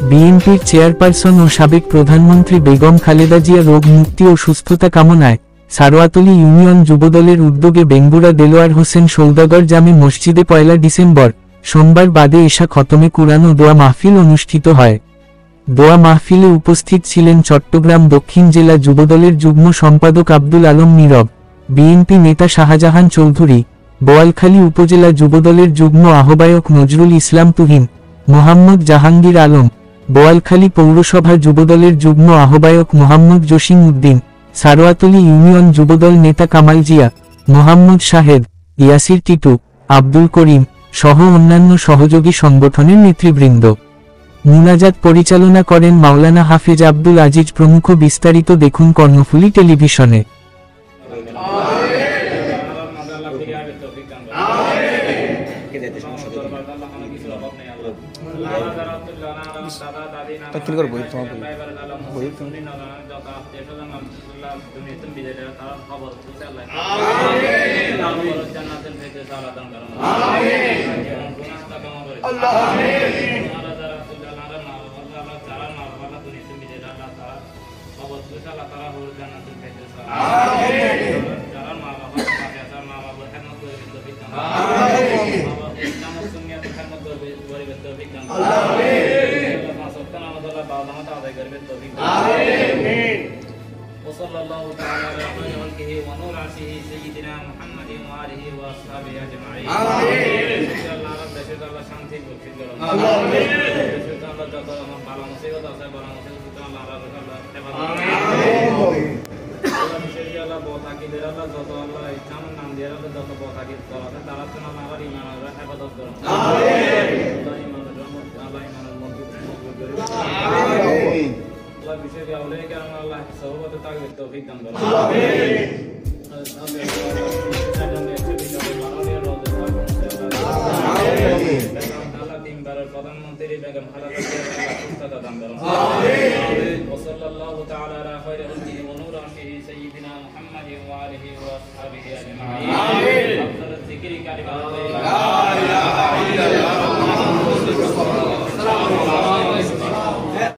বিএনপির চেয়ারপারসন ও সাবেক প্রধানমন্ত্রী বেগম খালেদা জিয়া রোগ মুক্তি ও সুস্থতা কামনায় সারোয়াতলী ইউনিয়ন যুবদলের উদ্যোগে বেঙ্গুরা দেলোয়ার হোসেন সৌদাগর জামে মসজিদে 1 ডিসেম্বর সোমবার বাদে এশা খতমে কুরআন ও দোয়া মাহফিল অনুষ্ঠিত হয়। দোয়া মাহফিলে উপস্থিত ছিলেন চট্টগ্রাম দক্ষিণ জেলা যুবদলের যুগ্ম সম্পাদক আব্দুল আলম নীরব, বিএনপি নেতা শাহজাহান চৌধুরী, বোয়ালখালী উপজেলা যুবদলের যুগ্ম আহ্বায়ক নজরুল ইসলাম তুহিন, মোহাম্মদ জাহাঙ্গীর আলম, বোয়ালখালী পৌরসভা যুবদলের যুগ্ম আহ্বায়ক মোহাম্মদ জসিম উদ্দিন, সারোয়াতলী ইউনিয়ন যুবদল নেতা কামাল জিয়া, মোহাম্মদ শাহেদ, ইয়াসির টিটু, আব্দুল করিম সহ অন্যান্য সহযোগী সংগঠনের নেতৃবৃন্দ। মুনাজাত পরিচালনা করেন মাওলানা হাফেজ আব্দুল আজিজ প্রমুখ। বিস্তারিত দেখুন কর্ণফুলী টেলিভিশনে। وصلى الله تعالى على خير خلقه ونور عرشه سيدنا محمد وآله وأصحابه أجمعين. آمين. الله رب দেশের আল্লাহ শান্তি বরকত করুন। আমিন। দেশের আল্লাহ যত ভালো মুসিবত আছে ভালো মুসিবত আল্লাহ রাখে আল্লাহ হেফাজত করুন। আমিন। আল্লাহ দেশের আল্লাহ বতাকিদের আল্লাহ যত আল্লাহ ইসলামের নাম দিয়ে আল্লাহ যত বতাকিদ করাতে তারা যেন আল্লাহর ঈমান আল্লাহ হেফাজত করুন। আমিন। আল্লাহ ঈমানের রহমত আল্লাহ ঈমানের মজবুত করুন। আমিন। Allah bisa diawalkan Allah sahabat takbir taufik dan barakah. Amin. Allah tim barat প্রধানমন্ত্রী বেগম খালেদা জিয়ার সুস্থতা দান করুন। আমিন। ওয়াসাল্লাল্লাহু তাআলা আলা খায়রি খালকিহি ওয়া নূরি আরশিহি সাইয়্যিদিনা মুহাম্মাদিন ওয়া আলিহি ওয়া আসহাবিহি আজমাইন।